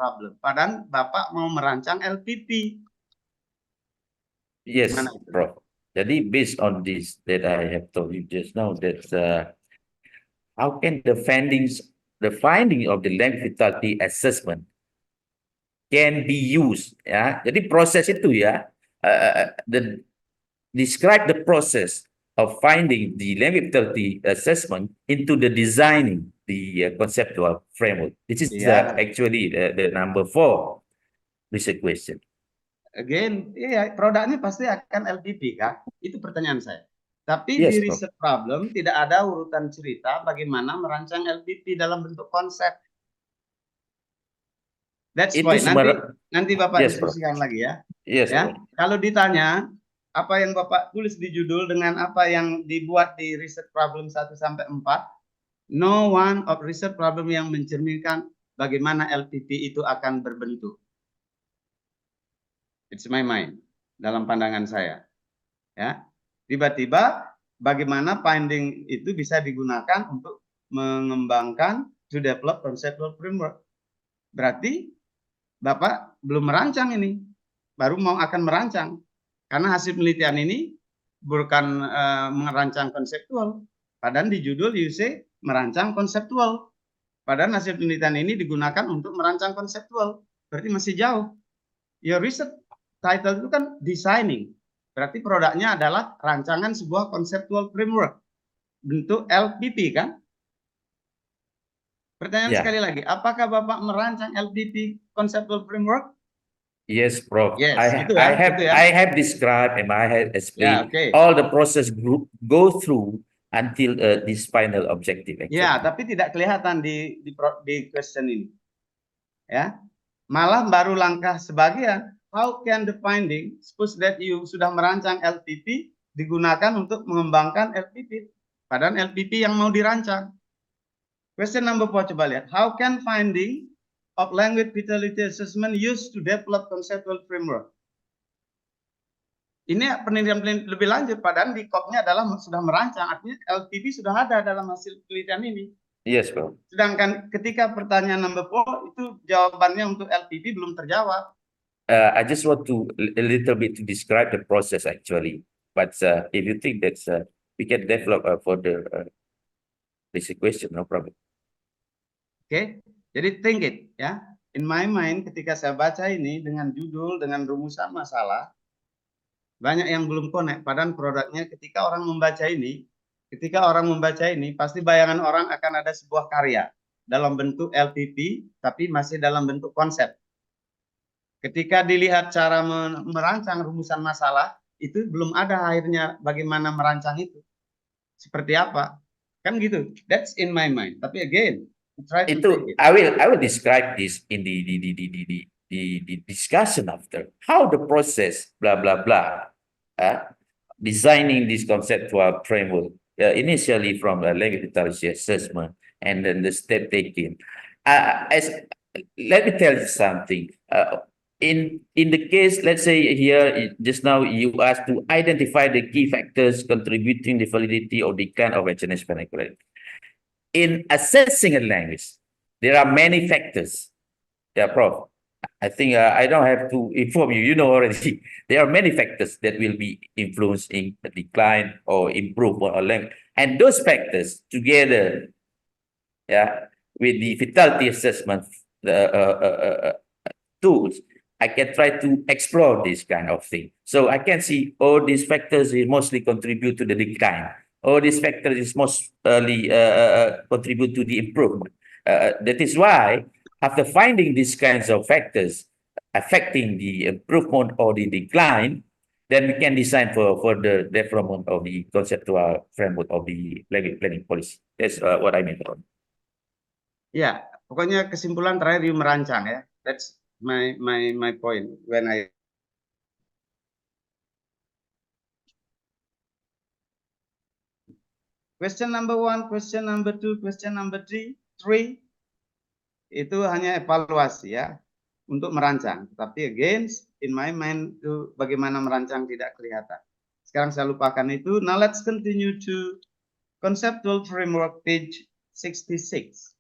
problem. Padahal Bapak mau merancang LPP. Yes, Gimana itu? Prof. Jadi based on this that I have told you just now, that how can the finding of the land vitality assessment can be used, ya. Jadi proses itu ya, describe the process of finding the land vitality assessment into the designing the conceptual framework. This is Iya. actually the number 4 research question. Again, iya, produknya pasti akan LPP, Kak. Itu pertanyaan saya. Tapi Yes, di Prof. research problem tidak ada urutan cerita bagaimana merancang LPP dalam bentuk konsep. That's Itu why nanti Bapak yes, Prof. diskusikan lagi ya. Yes, Ya, Prof. kalau ditanya apa yang Bapak tulis di judul dengan apa yang dibuat di research problem 1 sampai 4, no one of research problem yang mencerminkan bagaimana LPP itu akan berbentuk. It's my mind, dalam pandangan saya. Ya, tiba-tiba bagaimana finding itu bisa digunakan untuk mengembangkan to develop conceptual framework. Berarti Bapak belum merancang ini, baru mau akan merancang. Karena hasil penelitian ini bukan merancang konseptual. Padahal di judul UC merancang konseptual. Padahal hasil penelitian ini digunakan untuk merancang konseptual. Berarti masih jauh. Your research title itu kan designing. Berarti produknya adalah rancangan sebuah conceptual framework. Bentuk LPP kan? Pertanyaan Yeah. sekali lagi, apakah Bapak merancang LPP conceptual framework? Yes, Prof. Yes, I itu ya, itu ya. I have described and I have explained all the process group go through until this final objective. Actually. Ya, tapi tidak kelihatan di question ini. Ya, malah baru langkah sebagian. How can the finding, suppose that you sudah merancang LPP, digunakan untuk mengembangkan LPP. Padahal LPP yang mau dirancang. Question number 4 coba lihat. How can finding of language vitality assessment used to develop conceptual framework? Ini penelitian lebih lanjut, padahal di kopnya adalah sudah merancang, artinya LPP sudah ada dalam hasil penelitian ini. Yes, Bro. Sedangkan ketika pertanyaan number 4 itu jawabannya untuk LPP belum terjawab. I just want to a little bit to describe the process actually, but if you think that we can develop for the this question, no problem. Oke, jadi think it ya. In my mind ketika saya baca ini dengan judul, dengan rumusan masalah, banyak yang belum connect. Padahal produknya ketika orang membaca ini, pasti bayangan orang akan ada sebuah karya dalam bentuk LPP, tapi masih dalam bentuk konsep. Ketika dilihat cara merancang rumusan masalah, itu belum ada akhirnya bagaimana merancang itu. Seperti apa? Kan gitu. That's in my mind. Tapi again, I will describe this in the discussion after how the process blah blah blah designing this conceptual framework initially from a language literacy assessment and then the step taken. Let me tell you something. In the case, let's say here just now you asked to identify the key factors contributing the validity or decline of HNS vernacular. In assessing a language, there are many factors. Yeah, Prof. I think I don't have to inform you. You know already. There are many factors that will be influencing the decline or improvement of language, and those factors together, yeah, with the vitality assessment tools, I can try to explore this kind of thing. So I can see all these factors will mostly contribute to the decline. All these factors is mostly contribute to the improvement. That is why, after finding these kinds of factors affecting the improvement or the decline, then we can design for the development of the conceptual framework of the language planning policy. That's what I meant. Ya, pokoknya kesimpulan terakhir you merancang ya. That's my point when I question number 1, question number 2, question number 3 itu hanya evaluasi ya untuk merancang. Tapi again, in my mind itu bagaimana merancang tidak kelihatan. Sekarang saya lupakan itu. Now let's continue to conceptual framework page 66.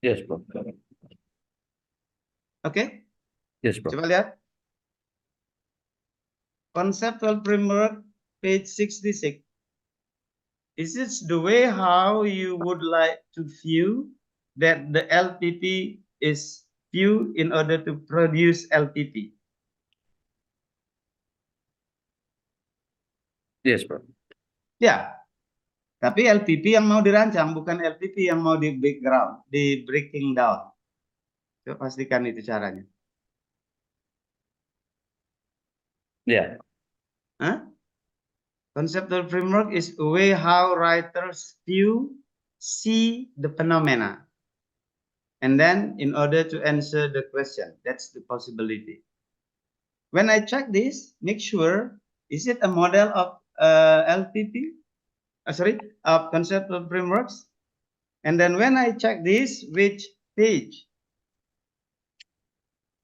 Yes, bro. Oke, Yes, bro. coba lihat. Conceptual framework, page 66. Is this the way how you would like to view that the LPP is viewed in order to produce LPP? Yes, bro. Ya, tapi LPP yang mau dirancang, bukan LPP yang mau di background, di breaking down. Coba pastikan itu caranya. Yeah. Huh? Conceptual framework is a way how writers see the phenomena. And then in order to answer the question, that's the possibility. When I check this, make sure, is it a model of LPP? Of conceptual frameworks? And then when I check this, which page?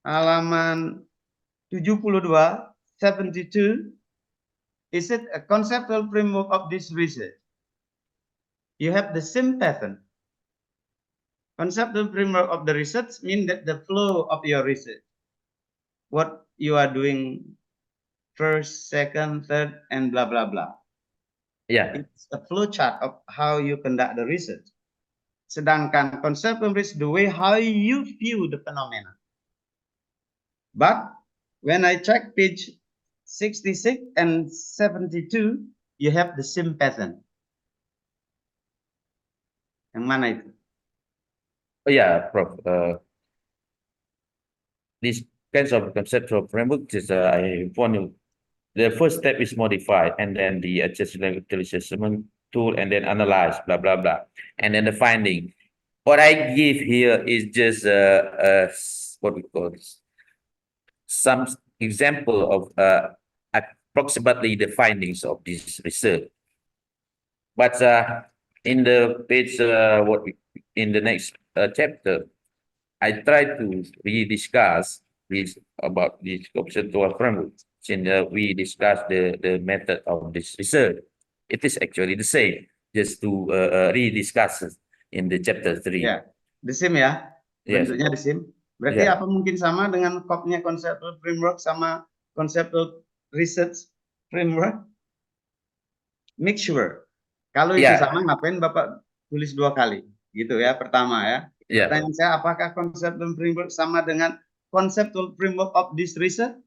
Halaman 72, 72, is it a conceptual framework of this research? You have the same pattern. Conceptual framework of the research means that the flow of your research. What you are doing first, second, third, and blah, blah, blah. Yeah. It's a flow chart of how you conduct the research. Sedangkan conceptual research, the way how you view the phenomena. But when I check page 66 and 72, you have the same pattern. Yang mana itu? Oh, yeah, Prof. These kinds of conceptual frameworks is I want to. The first step is modify, and then the assessment tool, and then analyze, blah blah blah, and then the finding. What I give here is just what we call some example of approximately the findings of this research. But in the page in the next chapter, I try to rediscuss this about this conceptual framework. Since we discussed the method of this research, it is actually the same. Just to rediscuss it in the chapter 3. Ya, the same ya. Yes. Bentuknya the same. Berarti Yeah. apa mungkin sama dengan kopnya conceptual framework sama conceptual research framework? Make sure. Kalau itu Yeah. sama, ngapain Bapak tulis 2 kali? Gitu ya, pertama ya. Yeah. Pertanyaan saya, apakah conceptual framework sama dengan conceptual framework of this research?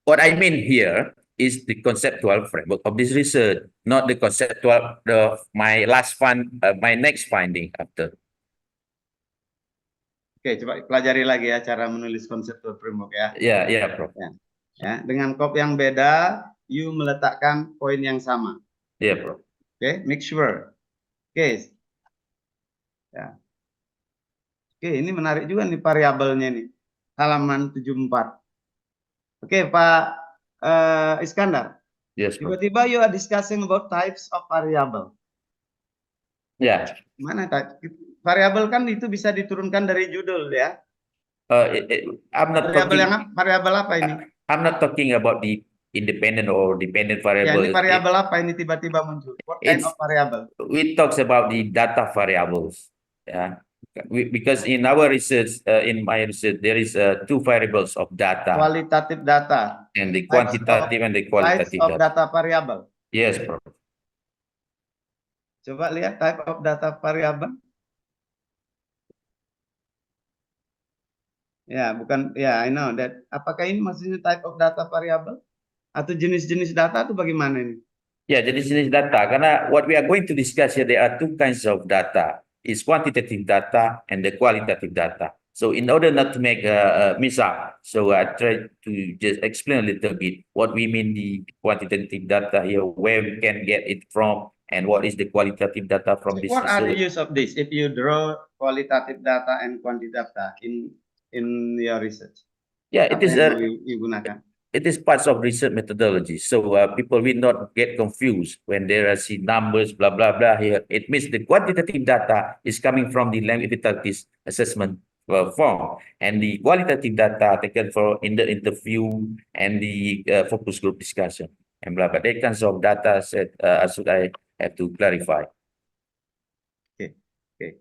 What I mean here is the conceptual framework of this research, not the conceptual my next finding after. Oke, coba pelajari lagi ya cara menulis conceptual framework ya. Ya, ya, Prof. Ya, dengan kop yang beda, you meletakkan poin yang sama. Ya, Prof. Oke, make sure. Oke. Ya. Oke, ini menarik juga nih variabelnya nih. Halaman 74. Oke, Pak Iskandar. Yes, Prof. Tiba-tiba you are discussing about types of variable. Ya. Mana variabel kan itu bisa diturunkan dari judul ya. I'm not variabel apa ini? I'm not talking about the independent or dependent variable. Ya, ini variabel apa ini tiba-tiba muncul? What kind of variable? We talks about the data variables. Yeah. Because in our research, in my research, there is 2 variables of data. Qualitative data. And the quantitative and the qualitative types of data variable. Yes, Prof. Coba lihat type of data variable. Ya, bukan ya, I know that. Apakah ini maksudnya type of data variable atau jenis-jenis data atau bagaimana ini? Ya, jenis-jenis data. Karena what we are going to discuss here, there are 2 kinds of data. Is quantitative data and the qualitative data. So in order not to make a mess up, so I try to just explain a little bit what we mean the quantitative data here, where we can get it from, and what is the qualitative data from this. What are the use of this if you draw qualitative data and quantitative data in your research? Yeah, it is you gunakan. It is parts of research methodology. So people will not get confused when there are numbers, blah, blah, blah here. It means the quantitative data is coming from the language difficulties assessment form, and the qualitative data taken in the interview and the focus group discussion and blah, blah. That kinds of data set should I have to clarify. Okay.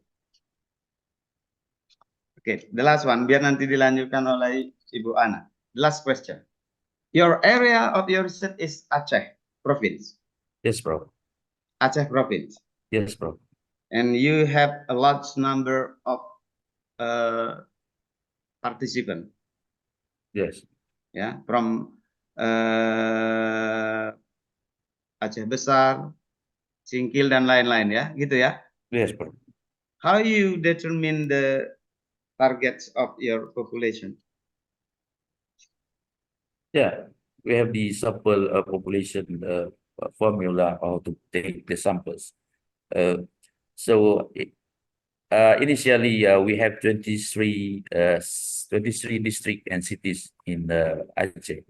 Okay, the last one, biar nanti dilanjutkan oleh Ibu Ana. The last question. Your area of your research is Aceh province. Yes, bro. Aceh province. Yes, bro. And you have a large number of participants. Yes. Ya, from Aceh Besar, Singkil dan lain-lain ya, gitu ya. Yes, bro. How you determine the targets of your population? Yeah, we have the sample population formula how to take the samples. So initially we have 23 districts and cities in Aceh.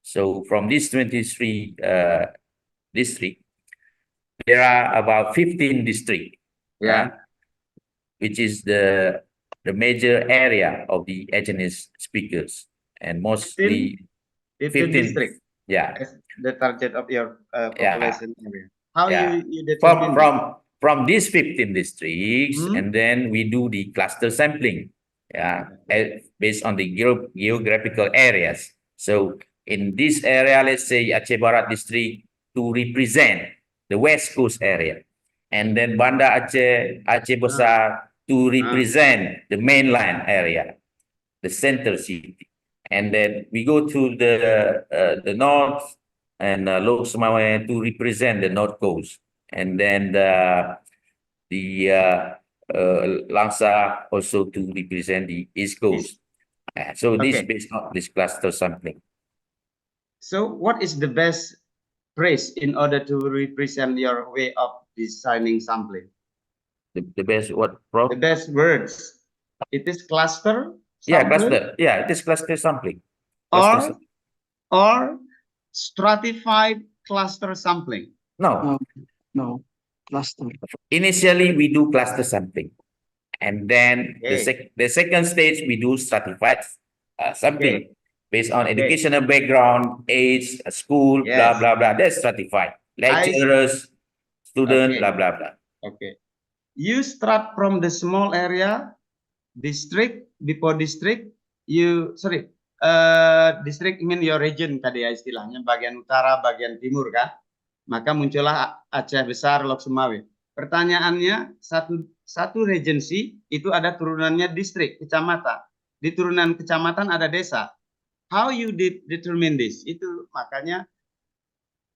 So from these 23 districts, there are about 15 districts, Yeah. which is the major area of the Acehnese speakers, and mostly 15 district. Yeah, As the target of your yeah, population area. How yeah. you determine From these 15 districts, and then we do the cluster sampling, based on the geographical areas. So in this area, let's say Aceh Barat district, to represent the West Coast area, and then Banda Aceh Besar to represent the mainland area, the center city. And then we go to the north and Lok Sumawai to represent the north coast, and then Langsa also to represent the east coast. So this based on this cluster sampling. So what is the best phrase in order to represent your way of designing sampling? The best what, Prof? The best words. It is cluster Yeah, sampling cluster. Yeah, it is cluster sampling. or stratified cluster sampling. No. No, cluster. Initially, we do cluster sampling, and then the second stage we do stratified sampling based on educational background, age, school, blah blah blah. That's stratified. Lecturers, student, blah blah blah. Okay. You start from the small area, district, before district, district mean your region tadi ya istilahnya, bagian utara, bagian timur kan. Maka muncullah Aceh Besar, Lok Sumawe. Pertanyaannya, satu regency itu ada turunannya distrik, kecamatan. Di turunan kecamatan ada desa. How you determine this? Itu makanya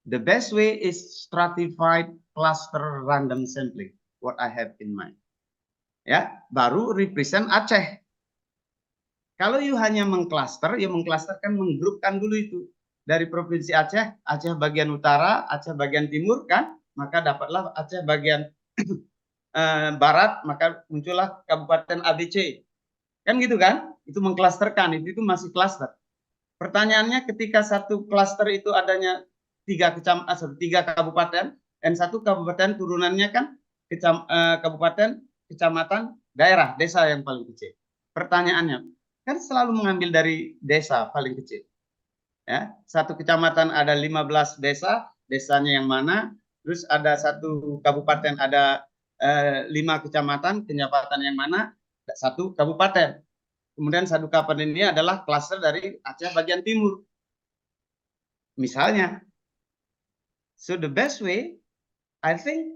the best way is stratified cluster random sampling. What I have in mind. Ya, baru represent Aceh. Kalau you hanya mengklaster, ya mengklasterkan, menggrupkan dulu itu. Dari Provinsi Aceh, Aceh bagian utara, Aceh bagian timur kan, maka dapatlah Aceh bagian barat, maka muncullah Kabupaten ABC. Kan gitu kan? Itu mengklasterkan, itu masih klaster. Pertanyaannya ketika satu klaster itu adanya tiga kabupaten, dan satu kabupaten turunannya kan kabupaten, kecamatan, daerah, desa yang paling kecil. Pertanyaannya, kan selalu mengambil dari desa paling kecil. Ya, satu kecamatan ada 15 desa, desanya yang mana? Terus ada satu kabupaten ada 5 kecamatan, kecamatan yang mana? Satu kabupaten. Kemudian satu kabupaten ini adalah klaster dari Aceh bagian timur. Misalnya. So the best way, I think,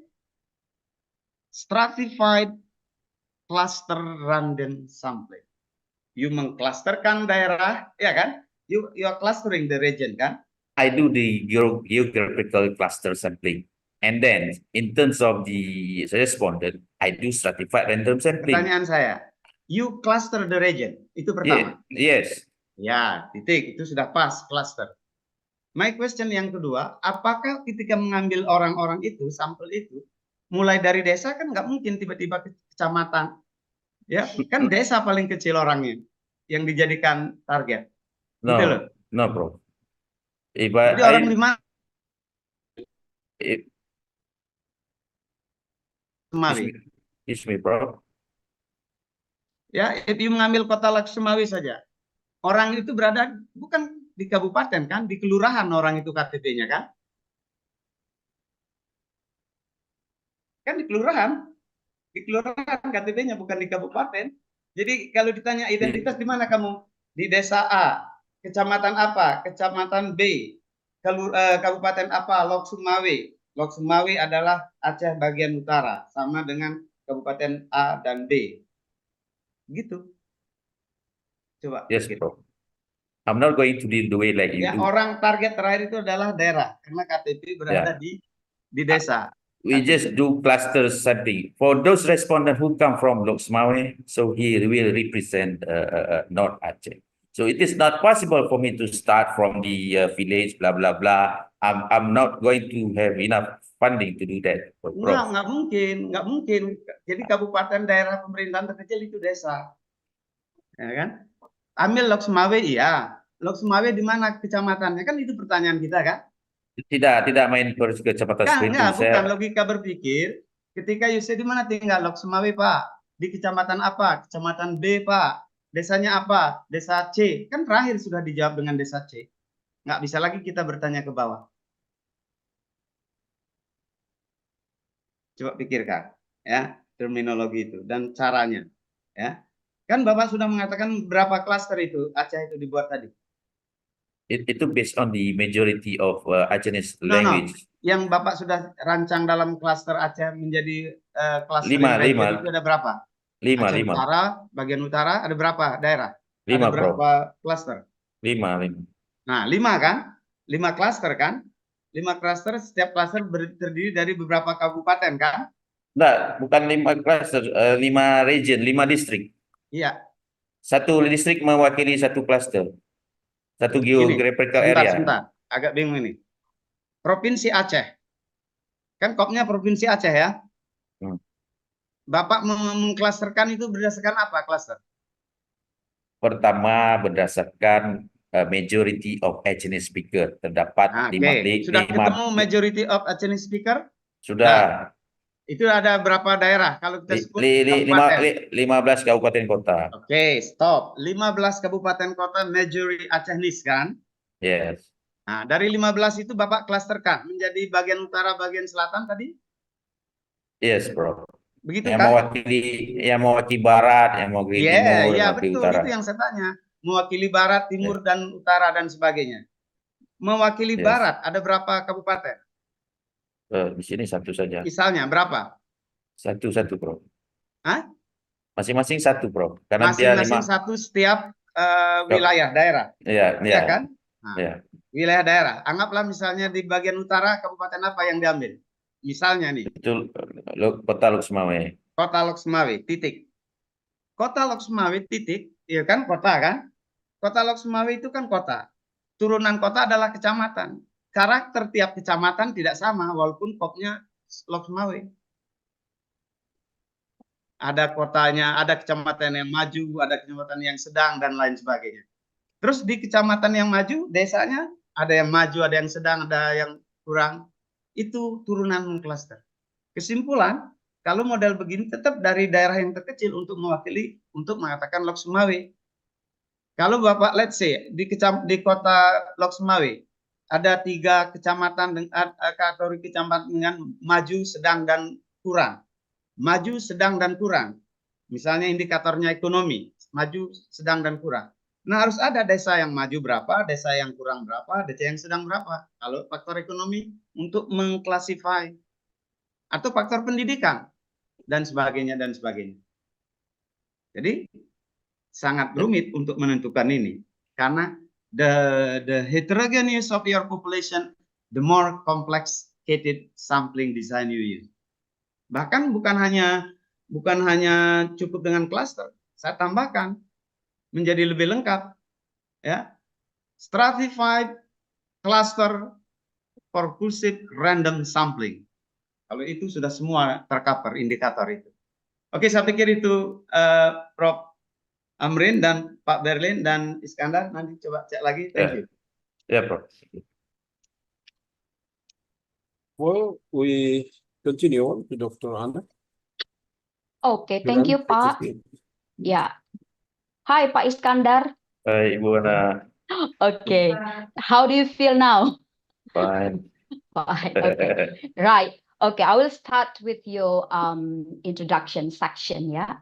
stratified cluster random sampling. You mengklasterkan daerah, ya kan? You are clustering the region, kan? I do the geographical cluster sampling, and then in terms of the respondent, I do stratified random sampling. Pertanyaan saya, you cluster the region, itu pertama. Yes. Ya, titik, itu sudah pas cluster. My question yang kedua, apakah ketika mengambil orang-orang itu, sampel itu, mulai dari desa kan nggak mungkin tiba-tiba ke kecamatan, ya kan desa paling kecil orangnya yang dijadikan target. No, gitu loh. no, bro. Jadi orang di mana? Excuse me, bro. Ya, if mengambil kota Lok Sumawe saja, orang itu berada bukan di kabupaten kan, di kelurahan orang itu KTP-nya kan? Kan di kelurahan KTP-nya bukan di kabupaten. Jadi kalau ditanya identitas di mana kamu? Di desa A, kecamatan apa? Kecamatan B, kabupaten apa? Lok Sumawe. Lok Sumawe adalah Aceh bagian utara, sama dengan kabupaten A dan B. Gitu. Coba Yes, pikir. bro. I'm not going to do the way like you Ya, do. orang target terakhir itu adalah daerah, karena KTP berada di desa. We just do cluster setting. For those respondents who come from Lok Sumawe, so he will represent North Aceh. So it is not possible for me to start from the village, blah, blah, blah. I'm not going to have enough funding to do that. Nggak mungkin. Jadi kabupaten daerah pemerintahan terkecil itu desa. Ya kan? Ambil Lok Sumawe, iya. Lok Sumawe di mana kecamatannya? Kan itu pertanyaan kita kan? Tidak main kecamatan seperti itu. Bukan logika berpikir. Ketika Yusuf di mana tinggal? Lok Sumawe, Pak. Di kecamatan apa? Kecamatan B, Pak. Desanya apa? Desa C. Kan terakhir sudah dijawab dengan desa C. Nggak bisa lagi kita bertanya ke bawah. Coba pikirkan, ya, terminologi itu dan caranya, ya. Kan Bapak sudah mengatakan berapa klaster itu Aceh itu dibuat tadi? Itu based on the majority of Acehnese language. Yang Bapak sudah rancang dalam klaster Aceh menjadi klaster Lima. itu ada berapa? Aceh Lima. Utara, bagian utara ada berapa daerah? Lima, ada berapa klaster? Lima. Nah, 5 kan? 5 klaster kan? 5 klaster, setiap klaster terdiri dari beberapa kabupaten kan? Enggak, bukan 5 klaster, 5 region, 5 distrik. Iya. Satu distrik mewakili satu klaster. Satu geographical area. Sebentar. Agak bingung ini. Provinsi Aceh. Kan kopnya Provinsi Aceh ya? Bapak mengklasterkan itu berdasarkan apa klaster? Pertama berdasarkan majority of Acehnese speaker. Terdapat Sudah ketemu majority of Acehnese speaker? Sudah. Itu ada berapa daerah? Kalau kita sebut 15 kabupaten kota. Oke, stop. 15 kabupaten kota majority Acehnese kan? Yes. Nah, dari 15 itu Bapak klasterkan menjadi bagian utara, bagian selatan tadi? Yes, bro. Begitu yang kan? mewakili barat, yang mewakili timur, yang mewakili betul, utara. Itu yang saya tanya. Mewakili barat, timur, dan utara dan sebagainya. Mewakili barat ada berapa kabupaten? Di sini satu saja. Misalnya berapa? Satu, bro. Hah? Masing-masing satu, bro. Karena masing-masing satu setiap wilayah daerah. Iya kan? Nah, wilayah daerah. Anggaplah misalnya di bagian utara kabupaten apa yang diambil? Misalnya nih. Betul, Kota Lok Sumawe. Kota Lok Sumawe, titik. Kota Lok Sumawe, titik. Iya kan, kota kan? Kota Lok Sumawe itu kan kota. Turunan kota adalah kecamatan. Karakter tiap kecamatan tidak sama, walaupun kopnya Lok Sumawe. Ada kotanya, ada kecamatan yang maju, ada kecamatan yang sedang, dan lain sebagainya. Terus di kecamatan yang maju, desanya ada yang maju, ada yang sedang, ada yang kurang. Itu turunan mengklaster. Kesimpulan, kalau model begini tetap dari daerah yang terkecil untuk mewakili, untuk mengatakan Lok Sumawe. Kalau Bapak, let's say, di kota Lok Sumawe, ada 3 kecamatan kategori kecamatan dengan maju, sedang, dan kurang. Maju, sedang, dan kurang. Misalnya indikatornya ekonomi, maju, sedang, dan kurang. Nah, harus ada desa yang maju berapa, desa yang kurang berapa, desa yang sedang berapa. Kalau faktor ekonomi untuk mengklasifikasi. Atau faktor pendidikan, dan sebagainya, dan sebagainya. Jadi, sangat rumit untuk menentukan ini. Karena the heterogeneous of your population, the more complicated sampling design you use. Bahkan bukan hanya cukup dengan cluster, saya tambahkan menjadi lebih lengkap, ya. Stratified cluster purposive random sampling. Kalau itu sudah semua tercover indikator itu. Oke, saya pikir itu Prof. Amrin dan Pak Berlin dan Iskandar, nanti coba cek lagi. Thank you. Ya, Prof. Well, we continue on to Dr. Anna. Okay, thank you, Pak. Yeah. Hi, Pak Iskandar. Hai, Ibu Ana. Okay. How do you feel now? Fine. Fine. Okay. Right. Okay, I will start with your introduction section, yeah.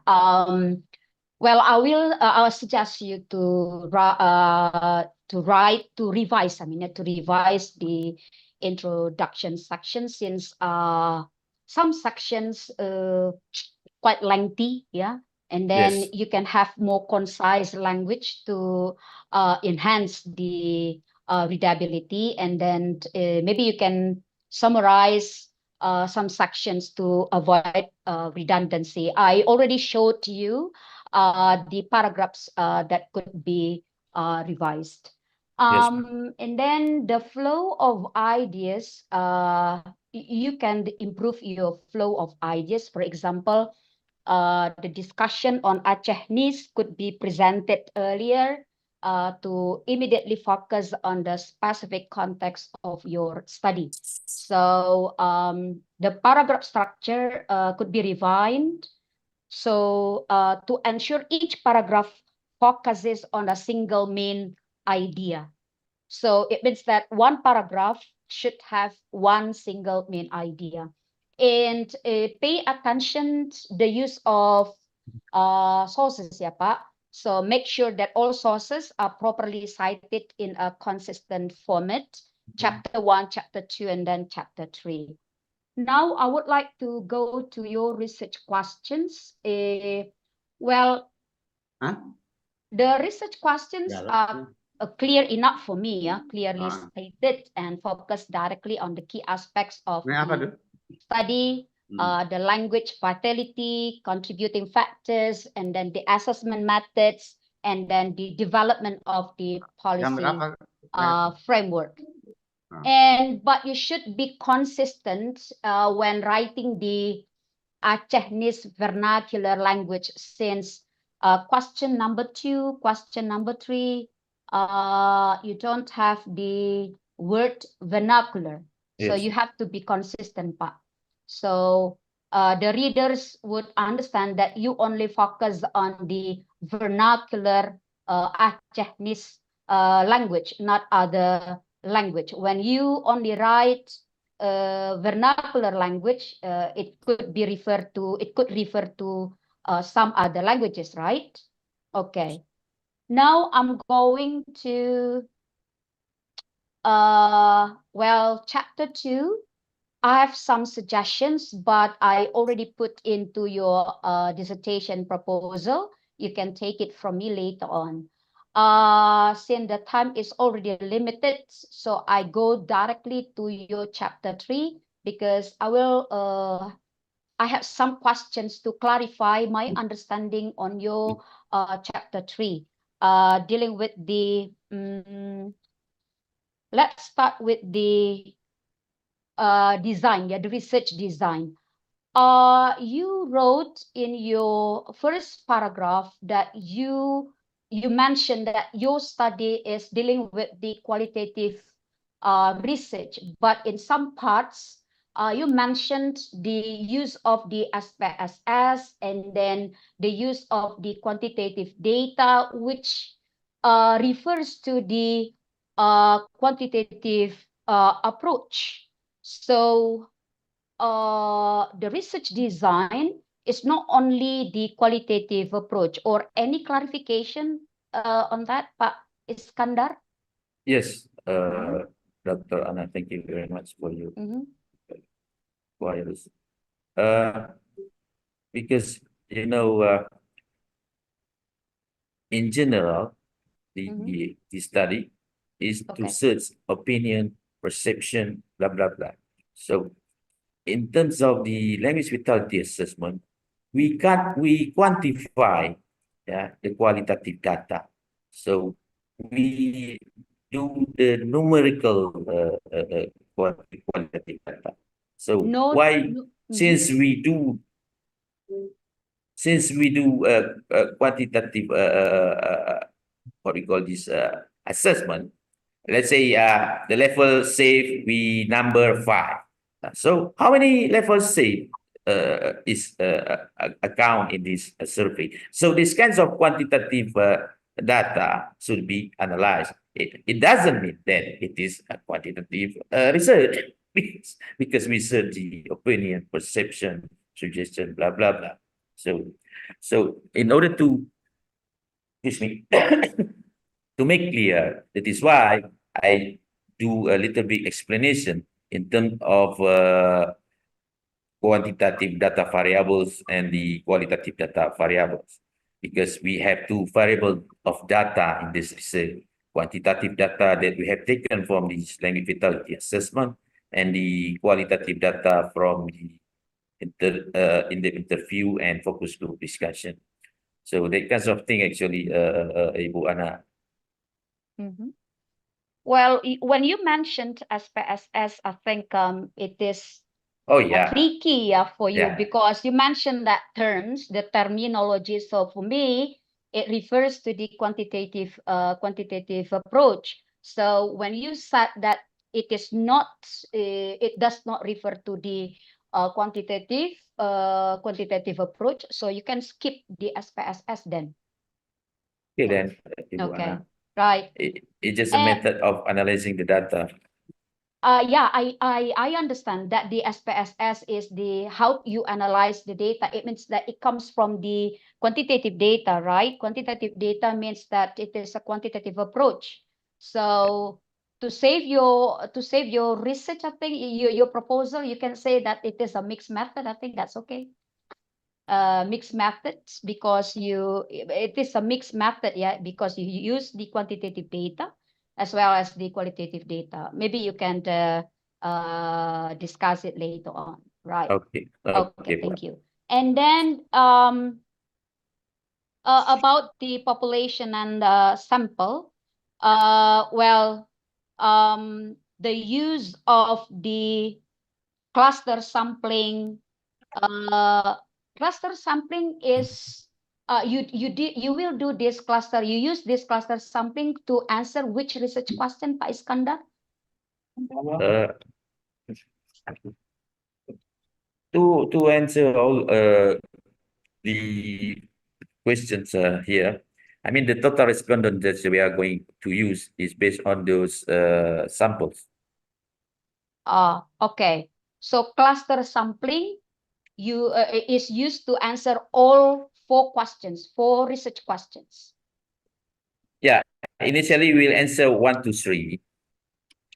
Well, I'll suggest you to revise. I mean, to revise the introduction section, since some sections quite lengthy, yeah. And then Yes. you can have more concise language to enhance the readability, and then maybe you can summarize some sections to avoid redundancy. I already showed you the paragraphs that could be revised. Yes. And then the flow of ideas, you can improve your flow of ideas. For example, the discussion on Acehnis could be presented earlier to immediately focus on the specific context of your study. So the paragraph structure could be refined. So to ensure each paragraph focuses on a single main idea. So it means that one paragraph should have one single main idea. And pay attention to the use of sources, ya Pak. So make sure that all sources are properly cited in a consistent format. Chapter 1, Chapter 2, and then Chapter 3. Now I would like to go to your research questions. Well, Huh? the research questions are clear enough for me, yeah, clearly Ah. stated and focused directly on the key aspects of Ini apa the tuh? study, the language vitality, contributing factors, and then the assessment methods, and then the development of the Jam policy berapa? framework. Ah. But you should be consistent when writing the Acehnis vernacular language, since question number 2, question number 3, you don't have the word vernacular. So Yes. you have to be consistent, Pak. So the readers would understand that you only focus on the vernacular Acehnis language, not other language. When you only write vernacular language, it could refer to some other languages, right? Okay. Now I'm going to chapter 2. I have some suggestions, but I already put into your dissertation proposal. You can take it from me later on. Since the time is already limited, so I go directly to your chapter 3, because I have some questions to clarify my understanding on your chapter 3, dealing with the, let's start with the design, yeah, the research design. You wrote in your first paragraph that you mentioned that your study is dealing with the qualitative research, but in some parts you mentioned the use of the SPSS, and then the use of the quantitative data, which refers to the quantitative approach. So the research design is not only the qualitative approach, or any clarification on that, Pak Iskandar? Yes, Dr. Anna, thank you very much for your queries. Because in general, the study is to search opinion, perception, blah blah blah. So, in terms of the language vitality assessment, we quantify the qualitative data. So we do the numerical qualitative data. So since we do quantitative what we call this assessment, let's say the level safe we number 5. So how many levels safe is account in this survey? So these kinds of quantitative data should be analyzed. It doesn't mean that it is a quantitative research, because we search the opinion, perception, suggestion, blah blah blah. So in order to excuse me, to make clear, that is why I do a little bit explanation in terms of quantitative data variables and the qualitative data variables, because we have two variables of data in this research: quantitative data that we have taken from the language vitality assessment, and the qualitative data from the in the interview and focus group discussion. So that kinds of thing actually, Ibu Ana. Well, when you mentioned SPSS, I think it is Oh yeah, tricky for you Yeah. because you mentioned that terms, the terminology. So for me, it refers to the quantitative approach. So when you said that it is not, it does not refer to the quantitative approach, so you can skip the SPSS then. okay then, Ibu Okay, Ana. right. It's just a And- method of analyzing the data. Yeah, I understand that the SPSS is the how you analyze the data. It means that it comes from the quantitative data, right? Quantitative data means that it is a quantitative approach. So to save your research, I think your proposal, you can say that it is a mixed method. I think that's okay. Mixed methods because it is a mixed method, yeah, because you use the quantitative data as well as the qualitative data. Maybe you can discuss it later on, right? Okay. Okay, thank you. And then about the population and sample, well, the use of the cluster sampling. Cluster sampling is you will do this cluster. You use this cluster sampling to answer which research question, Pak Iskandar? To answer all the questions here, I mean the total respondent that we are going to use is based on those samples. Okay. So cluster sampling is used to answer all 4 questions, 4 research questions. Yeah, initially we'll answer 1 to 3.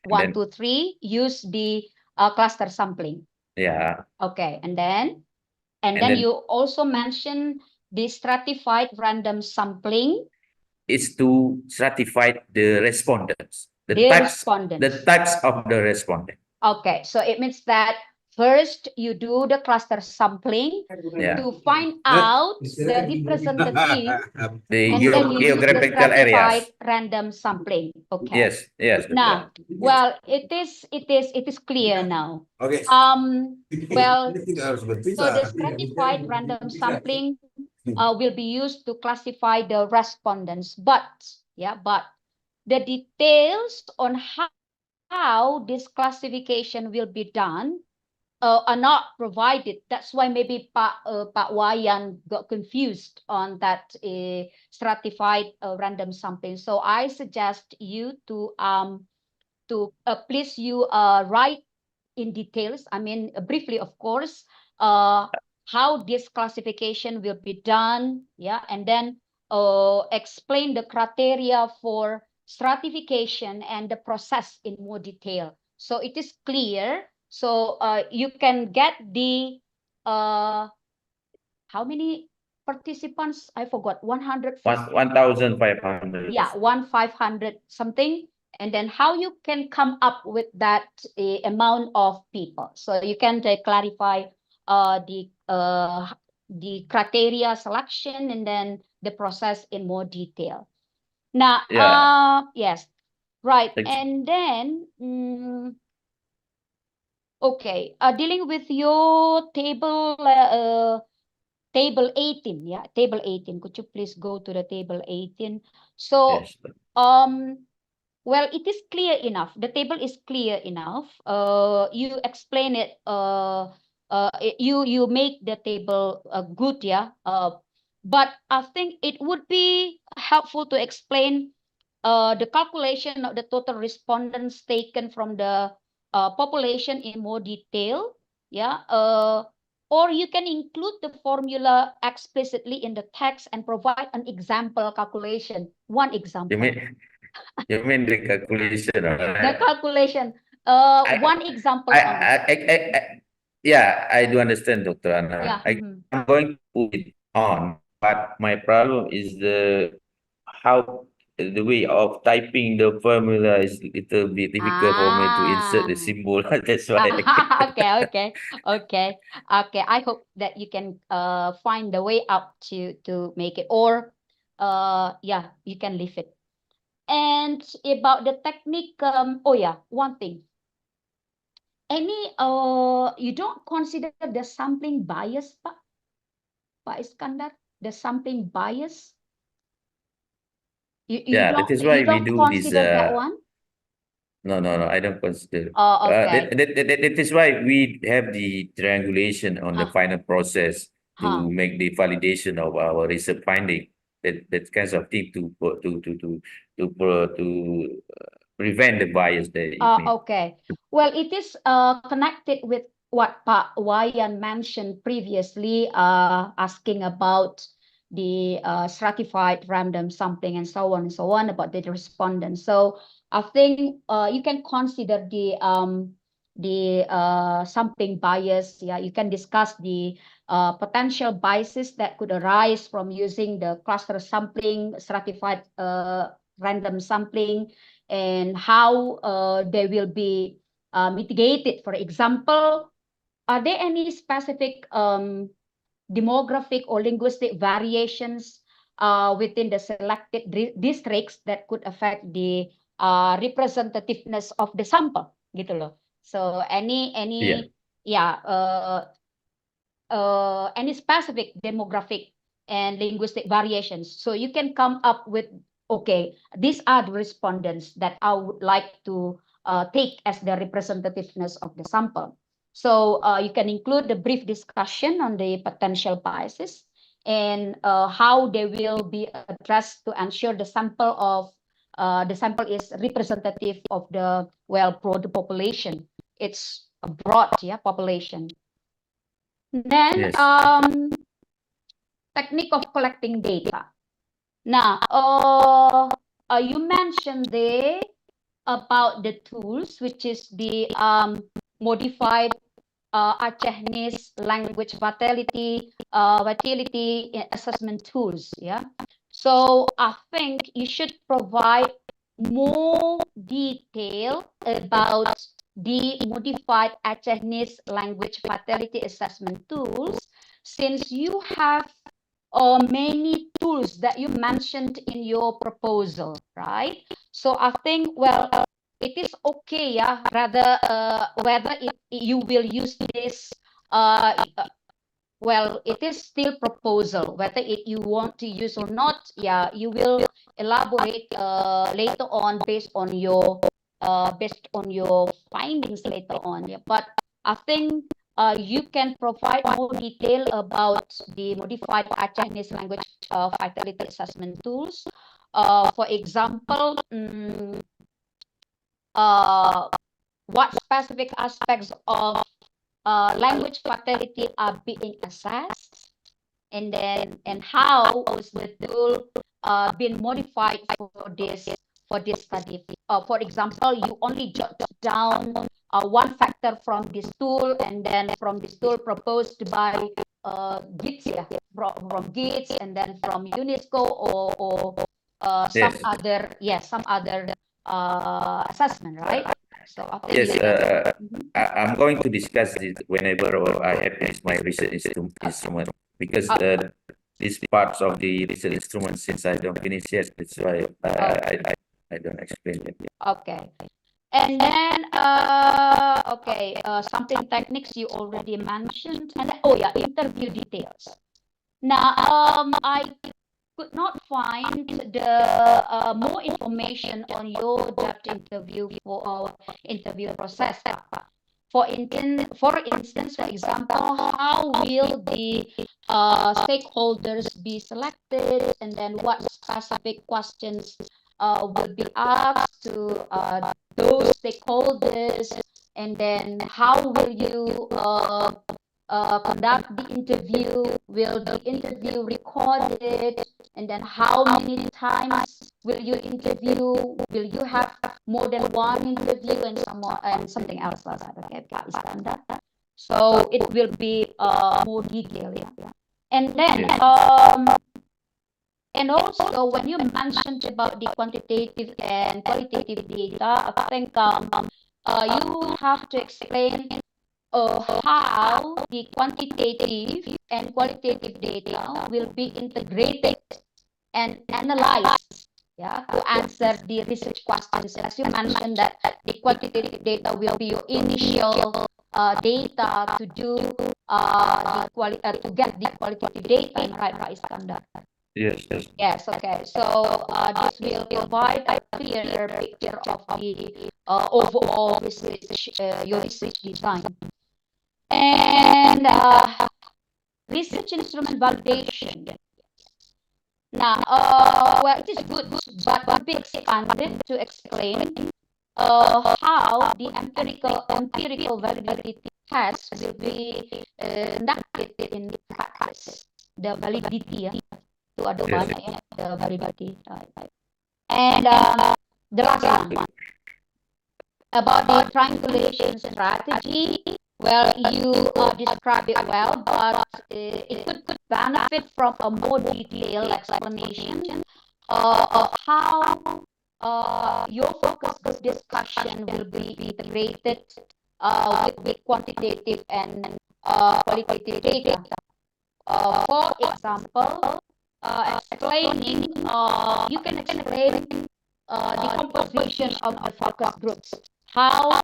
1, 2, 3. Use the cluster sampling. Yeah. Okay, and then then you also mentioned the stratified random sampling. Is to stratify the respondents, the Respondents. types of the respondent. Okay, so it means that first you do the cluster sampling to find out the representative, The and then you use the geographical stratified areas. random sampling. Okay. Yes. Now, well, it is clear now. Okay. Well, so the stratified random sampling will be used to classify the respondents, but the details on how this classification will be done are not provided. That's why maybe Pak Wayan got confused on that stratified random sampling. So I suggest you to please you write in details. I mean briefly, of course, how this classification will be done, yeah, and then explain the criteria for stratification and the process in more detail, so it is clear. So you can get the how many participants? I forgot. 150. 1,500. Yeah, 1,500 something. And then how you can come up with that amount of people. So you can clarify the criteria selection and then the process in more detail. Now, yes, right. Thanks. And then, okay, dealing with your table 18, yeah, table 18. Could you please go to the table 18? So, Yes. well, it is clear enough. The table is clear enough. You explain it. You make the table good, yeah. But I think it would be helpful to explain the calculation of the total respondents taken from the population in more detail. Yeah. or you can include the formula explicitly in the text and provide an example calculation. One example. You mean the calculation, The right? calculation. One example only. Yeah, I do understand, Dr. Anna. Yeah. I'm going to put it on, but my problem is the way of typing the formula is a little bit difficult for me to insert the symbol. That's why. Okay. I hope that you can find the way out to make it, or yeah, you can leave it. And about the technique, oh yeah, one thing. You don't consider the sampling bias, Pak Iskandar? The sampling bias? You Yeah, don't that is why we don't do this. consider that one? No, I don't consider. Oh, okay. That is why we have the triangulation on the Huh. final process to Huh. make the validation of our research finding. That kinds of thing to prevent the bias that you mean. Okay. Well, it is connected with what Pak Wayan mentioned previously, asking about the stratified random sampling and so on about the respondents. So I think you can consider the sampling bias. Yeah, you can discuss the potential biases that could arise from using the cluster sampling, stratified random sampling, and how they will be mitigated. For example, are there any specific demographic or linguistic variations within the selected districts that could affect the representativeness of the sample, gitu loh. So any any specific demographic and linguistic variations. So you can come up with, okay, these are the respondents that I would like to take as the representativeness of the sample. So you can include the brief discussion on the potential biases and how they will be addressed to ensure the sample is representative of the broad population. It's a broad population. Then Yes. Technique of collecting data. Now, you mentioned there about the tools, which is the modified Acehnis language vitality assessment tools. Yeah. So I think you should provide more detail about the modified Acehnis language vitality assessment tools, since you have many tools that you mentioned in your proposal, right? So I think, well, it is okay, yeah, rather whether you will use this, well, it is still proposal, whether you want to use or not, yeah, you will elaborate later on based on your findings later on, yeah. But I think you can provide more detail about the modified Acehnis language vitality assessment tools. For example, what specific aspects of language vitality are being assessed, and how was the tool been modified for this study. For example, you only jot down one factor from this tool, and then from this tool proposed by GITS, from GITS, and then from UNESCO or some other assessment, right? So after Yes, I'm going to discuss this whenever I have finished my research instrument, because these parts of the research instrument, since I don't finish yet, that's why I don't explain it. Okay. And then something techniques you already mentioned, and interview details. Now I could not find the more information on your depth interview for our interview process. For instance, for example, how will the stakeholders be selected, and then what specific questions will be asked to those stakeholders, and then how will you conduct the interview? Will the interview recorded? And then how many times will you interview? Will you have more than one interview and something else like that? Okay, Pak Iskandar. So it will be more detailed. Yeah. And then and also when you mentioned about the quantitative and qualitative data, I think you have to explain how the quantitative and qualitative data will be integrated and analyzed, yeah, to answer the research questions. As you mentioned that the quantitative data will be your initial data to do to get the qualitative data, right, Pak Iskandar? Yes, yes. Yes, okay. So this will provide a clearer picture of the overall research, your research design. And research instrument validation. Now, well, it is good, but a bit expanded to explain how the empirical validity test will be conducted in practice. The validity, ya. Itu ada Yes. banyak ya, the validity. Right. And the last one about the triangulation strategy. Well, you describe it well, but it could benefit from a more detailed explanation of how your focus group discussion will be integrated with quantitative and qualitative data. For example, explaining, you can explain the composition of the focus groups, how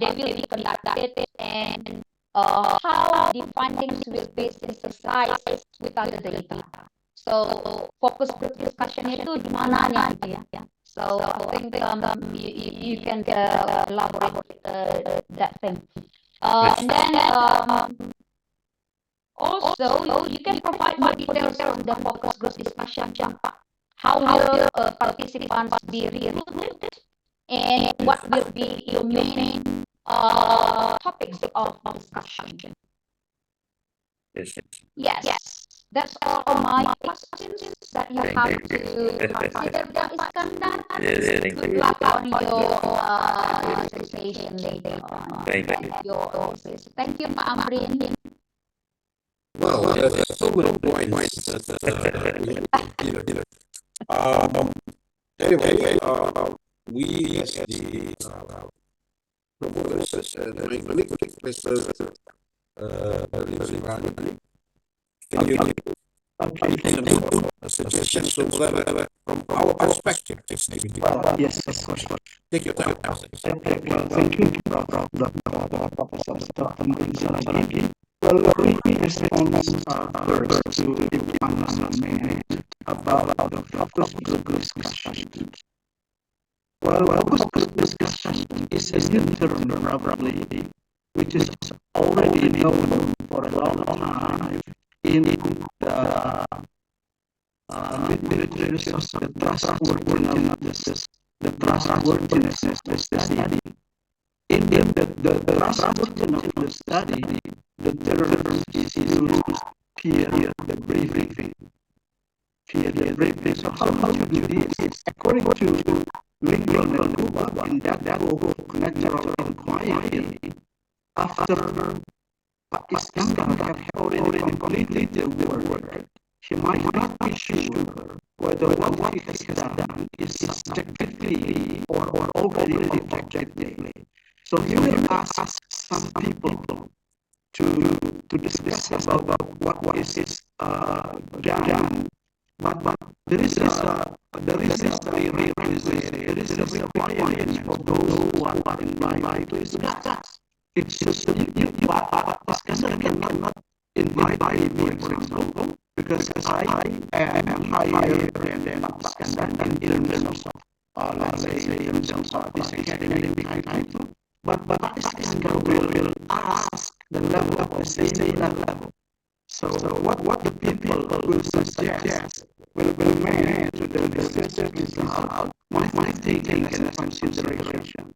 they will be conducted, and how the findings will be synthesized without the data. So focus group discussion itu di mananya gitu ya. So I think you can elaborate that thing. And then also you can provide more details on the focus group discussion. How will participants be recruited? And what will be your main topics of discussion? Yes, that's all my questions that you have to consider, Pak Iskandar. Yes, thank Good you. luck on your presentation later on. Thank you. Your thesis. Thank you, Pak Amrin. Well, there's so many points that we have to consider. Anyway, we as the promoters and my colleague, Mr. Can you give a suggestion so that from our perspective? Yes, of course. Take your time. Thank you, Professor Saladi. Well, let me respond first to the announcement about the focus group discussion. Well, focus group discussion is a new term, probably, which is already known for a long time in the literature of the trustworthiness of the study. In the trustworthiness of the study, the term is used peer briefing. So how to do this? According to Lincoln and Cuba, in that book, Natural Inquiry, after Pak Iskandar had already completed the work, he might not be sure whether what he has done is subjectively or already objectively. So he will ask some people to discuss about what is done. But there is a requirement for those who are invited to discuss. It's just Iskandar cannot invite me, for example, because I am higher than Iskandar in terms of, let's say, in terms of this academic title. But Iskandar will ask the level of the same level. So what the people will suggest will manage to the research result might take into consideration.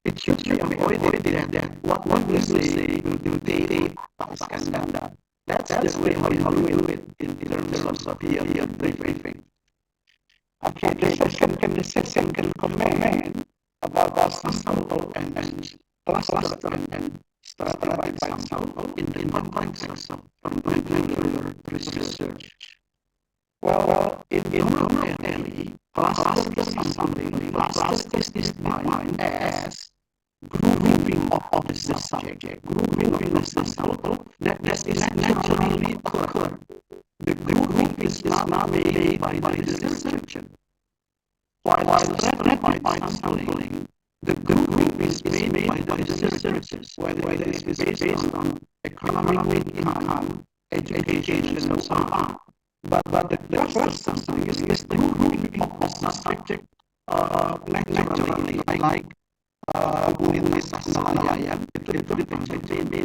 it should be avoided that what we say will do daily Iskandar. That's the way how we do it in terms of peer briefing. Okay, the second comment about sample and cluster and stratified sample in the context of molecular research. Well, in normally, cluster sampling is defined as grouping of the subject, grouping of the sample that is naturally occur. The grouping is not made by the researcher. While stratified sampling, the grouping is made by the researchers, whether it is based on economic income, education, and so on. But the first sampling is the grouping of the subject naturally, like in this Nelayan, itu dipelajari.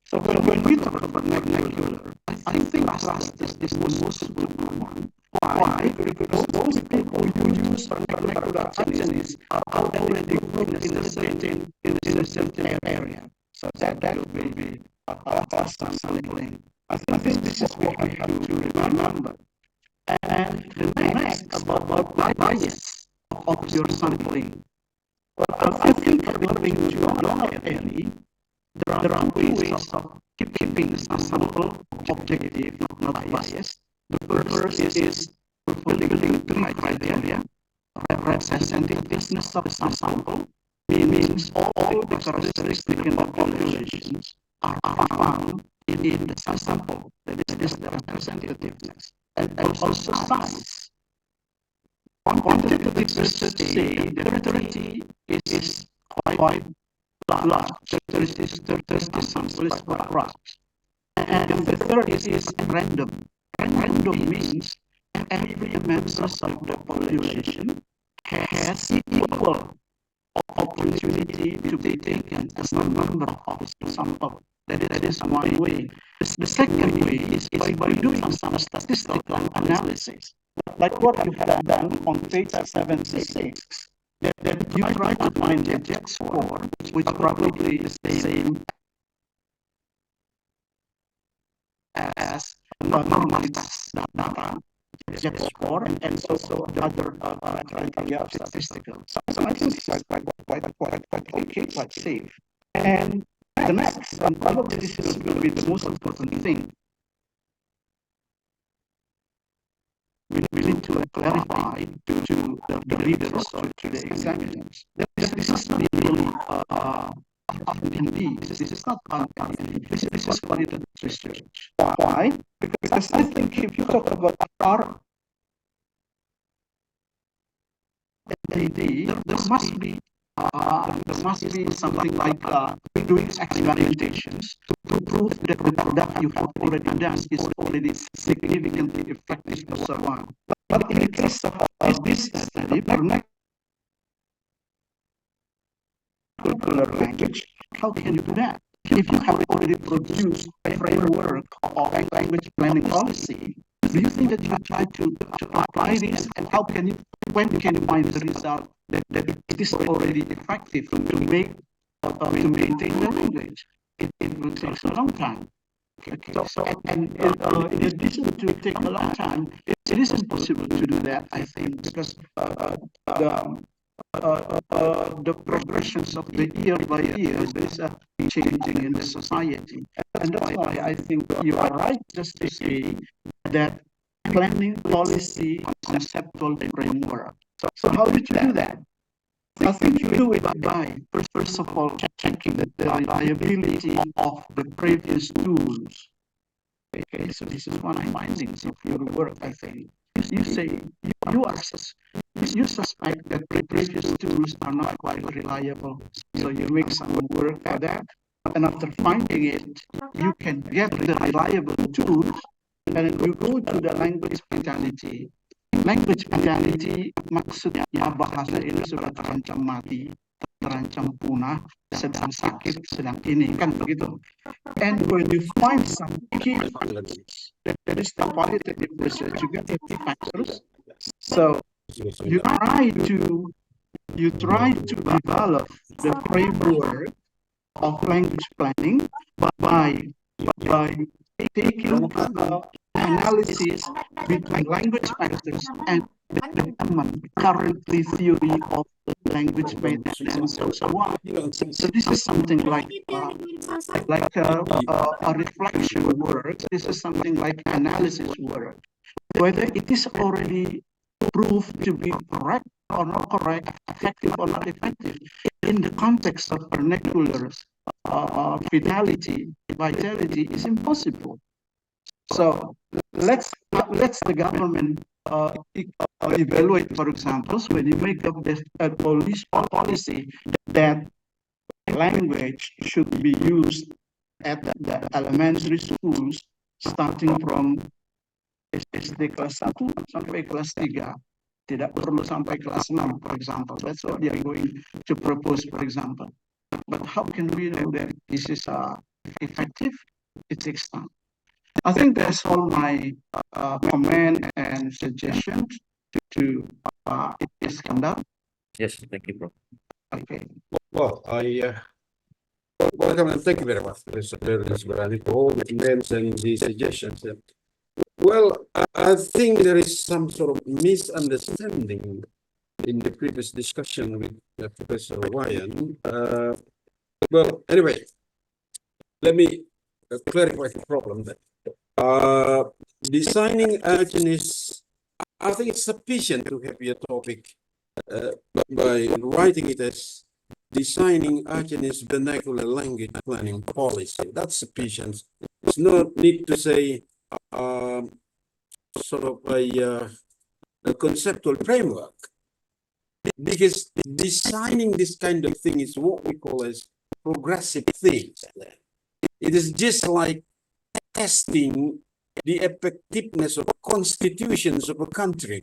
So when we talk about molecular, I think clusters is the most suitable one. Why? Because most people who use molecular analysis are already grouped in a certain area. So that will be a cluster sampling. I think this is what we have to remember. And the next about bias of your sampling. Well, I think according to Donald, there are two ways of keeping the sample objective, not biased. The first is fulfilling three criteria. Representativeness of the sample means all the characteristics in the populations are found in the sample. That is the representativeness. And also size. Quantitative research say the territory is quite large. There is samples for crops. And the third is random. Random means every member of the population has equal opportunity to be taken as a number of sample. That is one way. The second way is by doing some statistical analysis, like what you have done on page 76. That you try to find the Z score, which probably is the same as normal data, Z score, and also the other criteria of statistical. So I think it's quite okay, quite safe. And the next, and probably this will be the most important thing, we need to clarify to the readers or to the examiners that this is not really R&D. This is not R&D. This is qualitative research. Why? Because I think if you talk about R&D, there must be something like doing experimentations to prove that the product you have already done is already significantly effective and so on. But in the case of this study, molecular language, how can you do that? If you have already produced a framework or a language planning policy, do you think that you try to apply this, and how can you, when can you find the result that it is already effective to make or to maintain the language? It will take a long time. Okay. So and in addition to take a long time, it is impossible to do that, I think, because the progressions of the year by year is changing in the society, and that's why I think you are right just to say that planning policy conceptual framework. So how did you do that? I think you do it by first of all checking the reliability of the previous tools. Okay, so this is one of the findings of your work. I think you say you suspect that the previous tools are not quite reliable, so you make some work at that, and after finding it, you can get the reliable tools, and then you go to the language mentality. Language mentality maksudnya bahasa ini sudah terancam mati, terancam punah, sedang sakit, sedang ini, kan begitu. And when you find some key factors, that is the qualitative research, you get the key factors. So you try to develop the framework of language planning by taking analysis between language factors and the currently theory of language maintenance and so on. So this is something like a reflection work. This is something like analysis work. Whether it is already proved to be correct or not correct, effective or not effective, in the context of vernacular vitality is impossible. So let's the government evaluate, for example, when you make up a policy that language should be used at the elementary schools starting from SD kelas 1 sampai kelas 3. Tidak perlu sampai kelas 6, for example. That's what they are going to propose, for example. But how can we know that this is effective? It takes time. I think that's all my comment and suggestions to Iskandar. Yes, thank you, bro. Okay. Well, I welcome and thank you very much, Mr. Berani, for all the comments and the suggestions. Well, I think there is some sort of misunderstanding in the previous discussion with Professor Ryan. Well, anyway, let me clarify the problem then. Designing Argenis, I think it's sufficient to have your topic by writing it as designing Argenis vernacular language planning policy. That's sufficient. There's no need to say sort of a conceptual framework, because designing this kind of thing is what we call as progressive things. It is just like testing the effectiveness of constitutions of a country.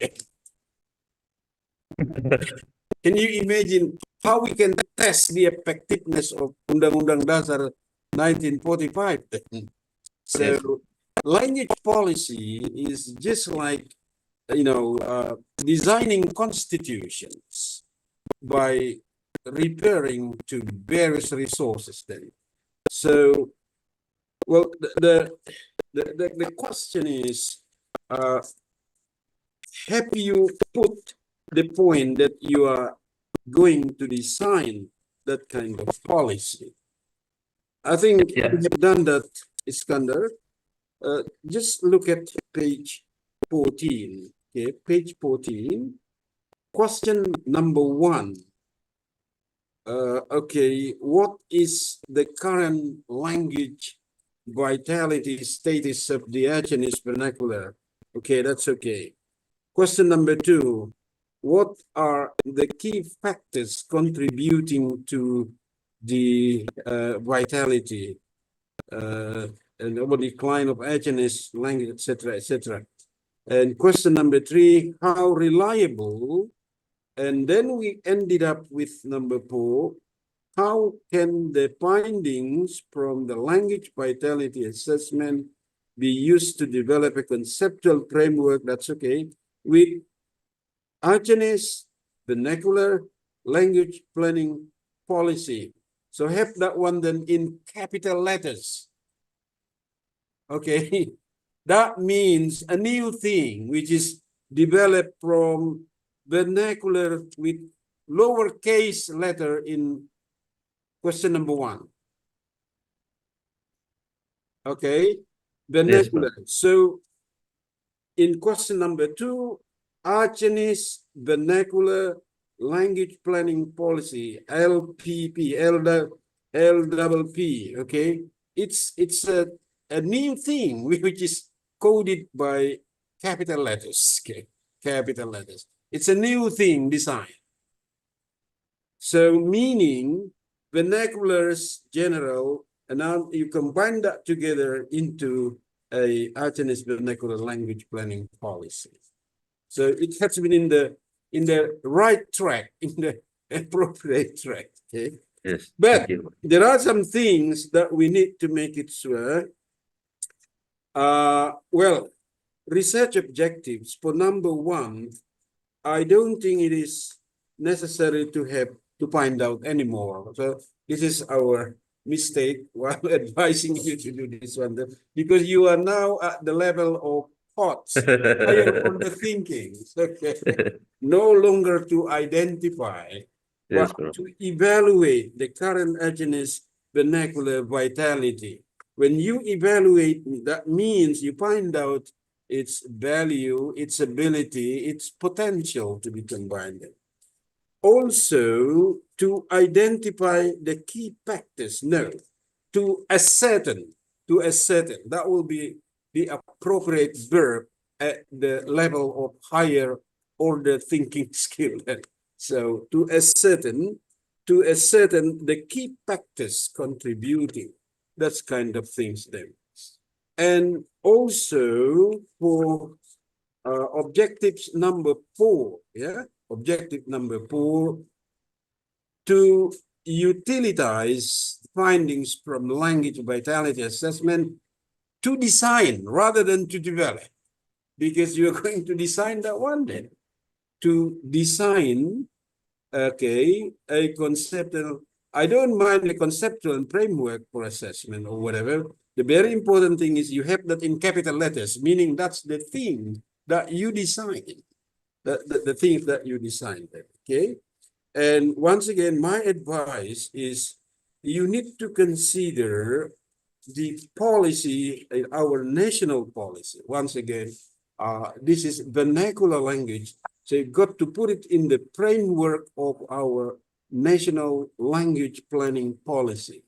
Can you imagine how we can test the effectiveness of Undang-Undang Dasar 1945? So language policy is just like, designing constitutions by referring to various resources then. So, well, the question is, have you put the point that you are going to design that kind of policy? I think we have done that, Iskandar. Just look at page 14. Okay, page 14. Question number 1. Okay, what is the current language vitality status of the Argenis vernacular? Okay, that's okay. Question number 2. What are the key factors contributing to the vitality and over decline of Argenis language, etc., etc.? And question number 3, how reliable? And then we ended up with number 4, how can the findings from the language vitality assessment be used to develop a conceptual framework, that's okay, with Argenis vernacular language planning policy? So have that one then in capital letters. Okay, that means a new thing which is developed from vernacular with lowercase letter in question number 1. Okay, vernacular. Yes, so in question number 2, Argenis vernacular language planning policy, LPP, LPP. Okay, it's a new thing which is coded by capital letters. Okay, capital letters. It's a new thing design. So meaning vernaculars general, and now you combine that together into a Argenis vernacular language planning policy. So it has been in the right track, in the appropriate track. Okay. Yes. But there are some things that we need to make it sure. Well, research objectives for number 1, I don't think it is necessary to have to find out anymore. So this is our mistake while advising you to do this one, because you are now at the level of thoughts, higher on the thinking. Okay. No longer to identify, Yes, but bro. to evaluate the current Achenes vernacular vitality. When you evaluate, that means you find out its value, its ability, its potential to be combined. Also, to identify the key factors, no, to ascertain, that will be the appropriate verb at the level of higher order thinking skill. So to ascertain the key factors contributing, that's kind of things then. And also for objectives number 4, yeah, objective number 4, to utilize findings from language vitality assessment to design rather than to develop, because you're going to design that one then. To design, okay, a conceptual, I don't mind a conceptual framework for assessment or whatever. The very important thing is you have that in capital letters, meaning that's the thing that you design, the things that you design, okay? And once again, my advice is you need to consider the policy, our national policy. Once again, this is vernacular language. So you've got to put it in the framework of our national language planning policy,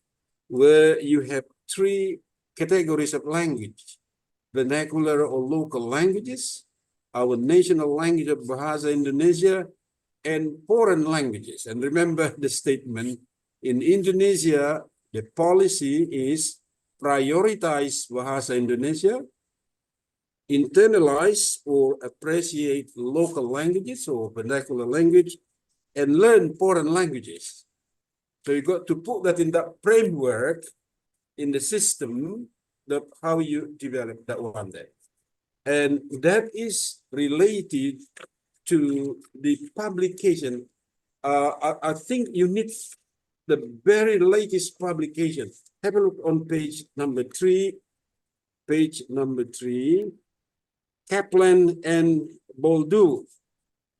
where you have 3 categories of language: vernacular or local languages, our national language of Bahasa Indonesia, and foreign languages. And remember the statement, in Indonesia, the policy is prioritize Bahasa Indonesia, internalize or appreciate local languages or vernacular language, and learn foreign languages. So you got to put that in that framework in the system, that how you develop that one there. And that is related to the publication. I think you need the very latest publication. Have a look on page number 3. Page number 3. Kaplan and Boldu.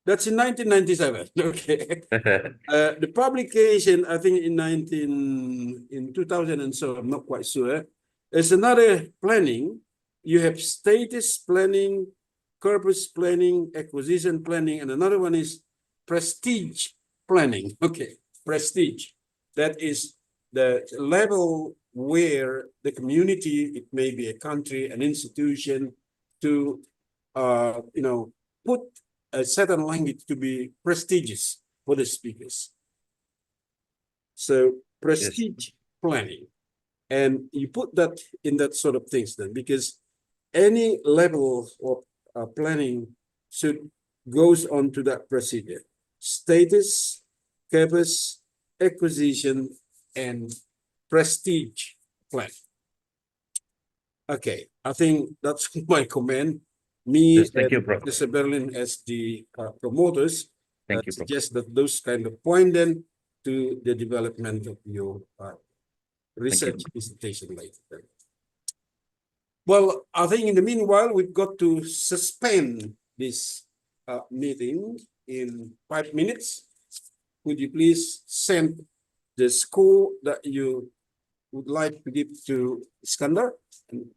That's in 1997. Okay. The publication, I think in 2000 and so, I'm not quite sure. There's another planning. You have status planning, corpus planning, acquisition planning, and another one is prestige planning. Okay, prestige. That is the level where the community, it may be a country, an institution, to put a certain language to be prestigious for the speakers. So prestige planning. And you put that in that sort of things then, because any level of planning should goes on to that procedure: status, corpus, acquisition, and prestige plan. Okay, I think that's my comment. Me Yes, thank you, and Prof. Mr. Berlin as the promoters Thank you, Prof. suggest that those kind of point then to the development of your research dissertation later. Well, I think in the meanwhile, we've got to suspend this meeting in 5 minutes. Would you please send the score that you would like to give to Iskandar? And